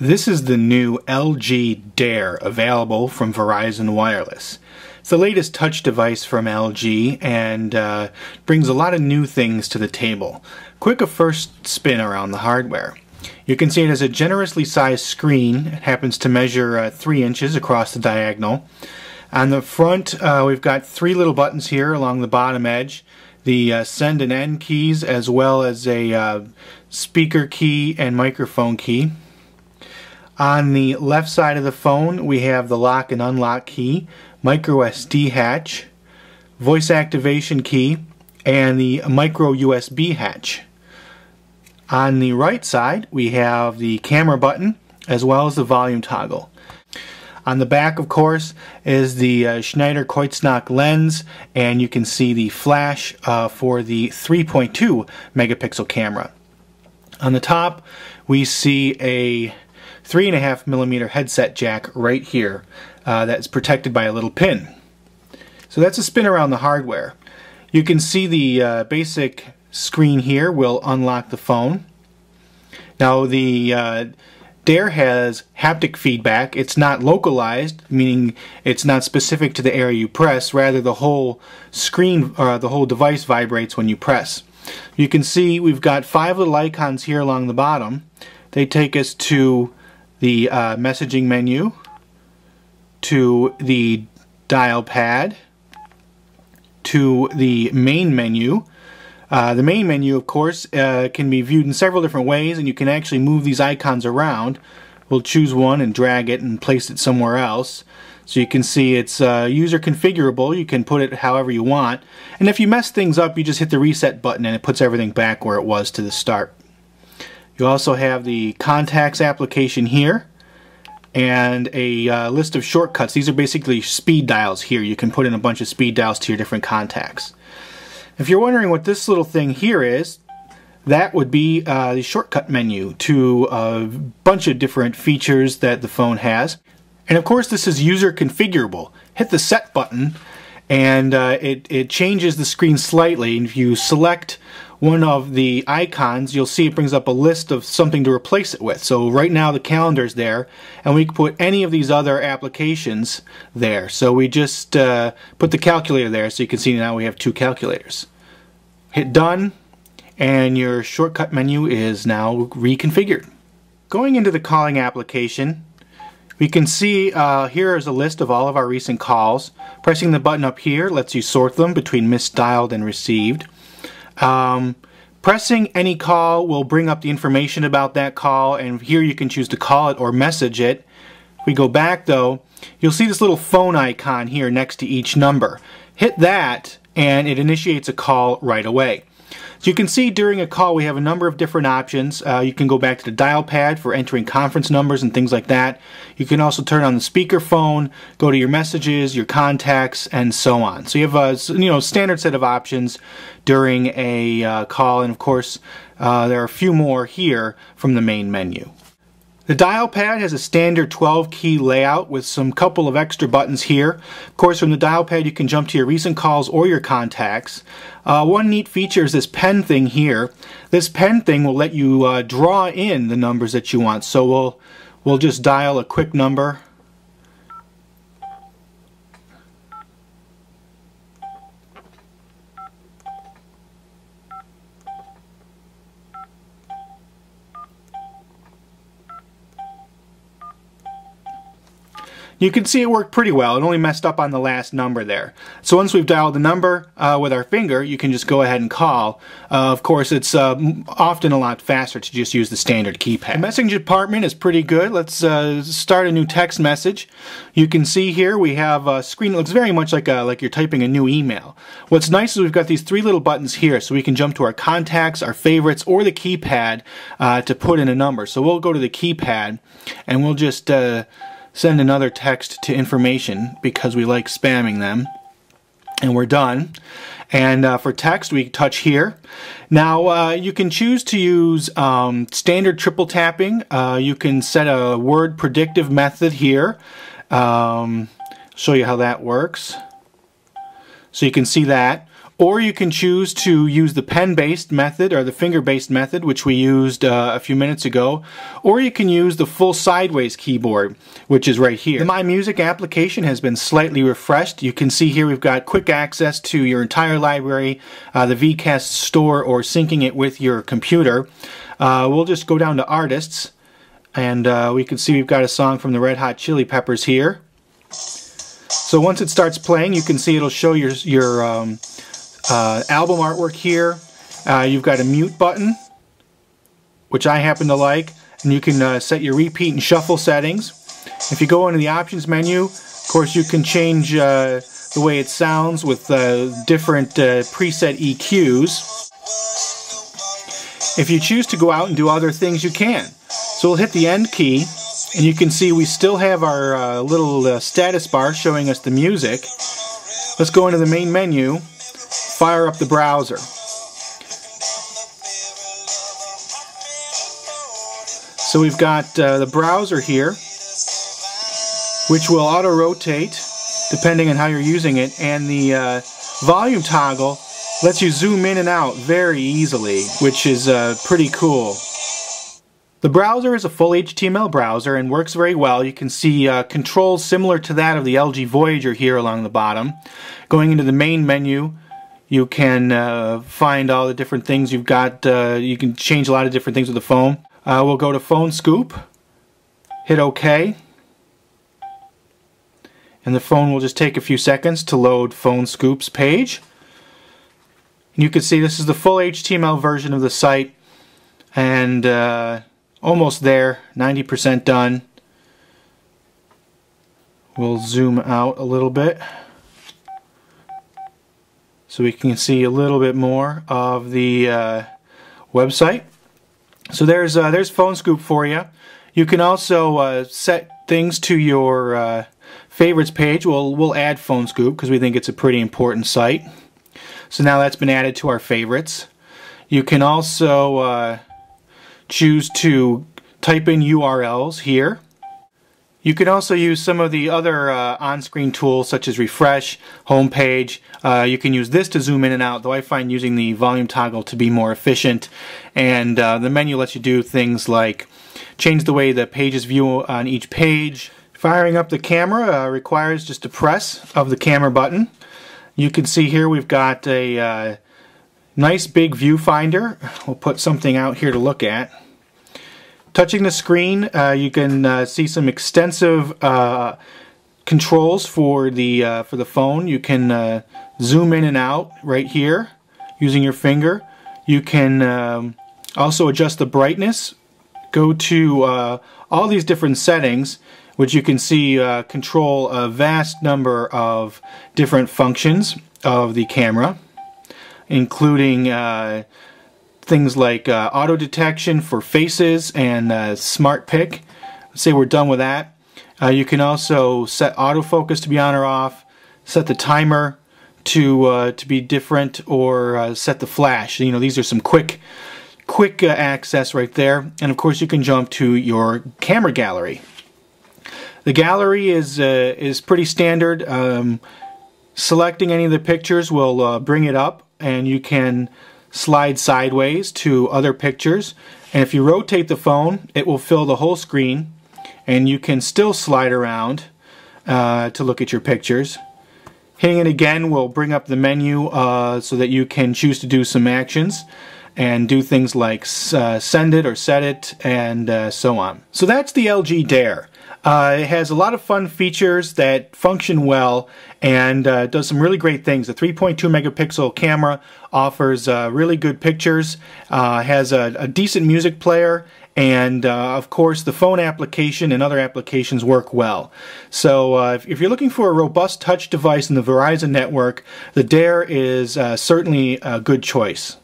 This is the new LG Dare available from Verizon Wireless. It's the latest touch device from LG and brings a lot of new things to the table. Quick a first spin around the hardware. You can see it has a generously sized screen. It happens to measure 3 inches across the diagonal. On the front we've got 3 little buttons here along the bottom edge. The send and end keys, as well as a speaker key and microphone key. On the left side of the phone we have the lock and unlock key, micro SD hatch, voice activation key, and the micro USB hatch. On the right side we have the camera button as well as the volume toggle. On the back, of course, is the Schneider Kreuznach lens, and you can see the flash for the 3.2 megapixel camera. On the top we see a 3.5mm headset jack right here that's protected by a little pin. So that's a spin around the hardware. You can see the basic screen here will unlock the phone. Now the Dare has haptic feedback. It's not localized, meaning it's not specific to the area you press. Rather, the whole screen or the whole device vibrates when you press. You can see we've got 5 little icons here along the bottom. They take us to the messaging menu, to the dial pad, to the main menu. The main menu, of course, can be viewed in several different ways, and you can actually move these icons around. We'll choose one and drag it and place it somewhere else. So you can see it's user configurable. You can put it however you want. And if you mess things up, you just hit the reset button and it puts everything back where it was to the start. You also have the contacts application here and a list of shortcuts. These are basically speed dials here. You can put in a bunch of speed dials to your different contacts. If you're wondering what this little thing here is, that would be the shortcut menu to a bunch of different features that the phone has. And of course this is user configurable. Hit the set button and it changes the screen slightly. And if you select one of the icons, you'll see it brings up a list of something to replace it with. So right now the calendar's there, and we can put any of these other applications there. So we just put the calculator there, so you can see now we have 2 calculators. Hit done, and your shortcut menu is now reconfigured. Going into the calling application, we can see here is a list of all of our recent calls. Pressing the button up here lets you sort them between misdialed and received. Pressing any call will bring up the information about that call, and here you can choose to call it or message it. If we go back though, you'll see this little phone icon here next to each number. Hit that and it initiates a call right away. So you can see during a call we have a number of different options. You can go back to the dial pad for entering conference numbers and things like that. You can also turn on the speakerphone, go to your messages, your contacts, and so on. So you have a standard set of options during a call, and of course there are a few more here from the main menu. The dial pad has a standard 12-key layout with some couple of extra buttons here. Of course, from the dial pad you can jump to your recent calls or your contacts. One neat feature is this pen thing here. This pen thing will let you draw in the numbers that you want. So we'll just dial a quick number. You can see it worked pretty well. It only messed up on the last number there. So once we've dialed the number with our finger, you can just go ahead and call. Of course, it's often a lot faster to just use the standard keypad. The messaging department is pretty good. Let's start a new text message. You can see here we have a screen that looks very much like you're typing a new email. What's nice is we've got these 3 little buttons here, so we can jump to our contacts, our favorites, or the keypad to put in a number. So we'll go to the keypad and we'll just send another text to information because we like spamming them, and we're done. And for text we touch here. Now you can choose to use standard triple tapping. You can set a word predictive method here. Show you how that works. So you can see that. Or you can choose to use the pen-based method or the finger-based method, which we used a few minutes ago. Or you can use the full sideways keyboard, which is right here. The My Music application has been slightly refreshed. You can see here we've got quick access to your entire library, the VCast store, or syncing it with your computer. We'll just go down to Artists, and we can see we've got a song from the Red Hot Chili Peppers here. So once it starts playing, you can see it'll show your album artwork here. You've got a mute button, which I happen to like, and you can set your repeat and shuffle settings. If you go into the options menu, of course you can change the way it sounds with different preset EQs. If you choose to go out and do other things, you can. So we'll hit the end key, and you can see we still have our little status bar showing us the music. Let's go into the main menu, fire up the browser. So we've got the browser here, which will auto-rotate depending on how you're using it, and the volume toggle lets you zoom in and out very easily, which is pretty cool. The browser is a full HTML browser and works very well. You can see controls similar to that of the LG Voyager here along the bottom. Going into the main menu, you can find all the different things you've got. You can change a lot of different things with the phone. We'll go to Phone Scoop, hit OK, and the phone will just take a few seconds to load Phone Scoop's page. And you can see this is the full HTML version of the site, and almost there, 90% done. We'll zoom out a little bit so we can see a little bit more of the website. So there's Phone Scoop for you. You can also set things to your favorites page. We'll add Phone Scoop because we think it's a pretty important site. So now that's been added to our favorites. You can also choose to type in URLs here. You can also use some of the other on-screen tools such as refresh, home page. You can use this to zoom in and out, though I find using the volume toggle to be more efficient. And the menu lets you do things like change the way the pages view on each page. Firing up the camera requires just a press of the camera button. You can see here we've got a nice big viewfinder. We'll put something out here to look at. Touching the screen, you can see some extensive controls for the phone. You can zoom in and out right here using your finger. You can also adjust the brightness. Go to all these different settings, which you can see control a vast number of different functions of the camera, including things like auto detection for faces and smart pick. Let's say we're done with that. You can also set autofocus to be on or off, set the timer to be different, or set the flash. You know, these are some quick access right there. And of course you can jump to your camera gallery. The gallery is pretty standard. Selecting any of the pictures will bring it up, and you can slide sideways to other pictures. And if you rotate the phone, it will fill the whole screen, and you can still slide around to look at your pictures. Hitting it again will bring up the menu so that you can choose to do some actions and do things like send it or set it, and so on. So that's the LG Dare. It has a lot of fun features that function well, and does some really great things. The 3.2 megapixel camera offers really good pictures, has a decent music player, and of course the phone application and other applications work well. So if you're looking for a robust touch device in the Verizon network, the Dare is certainly a good choice.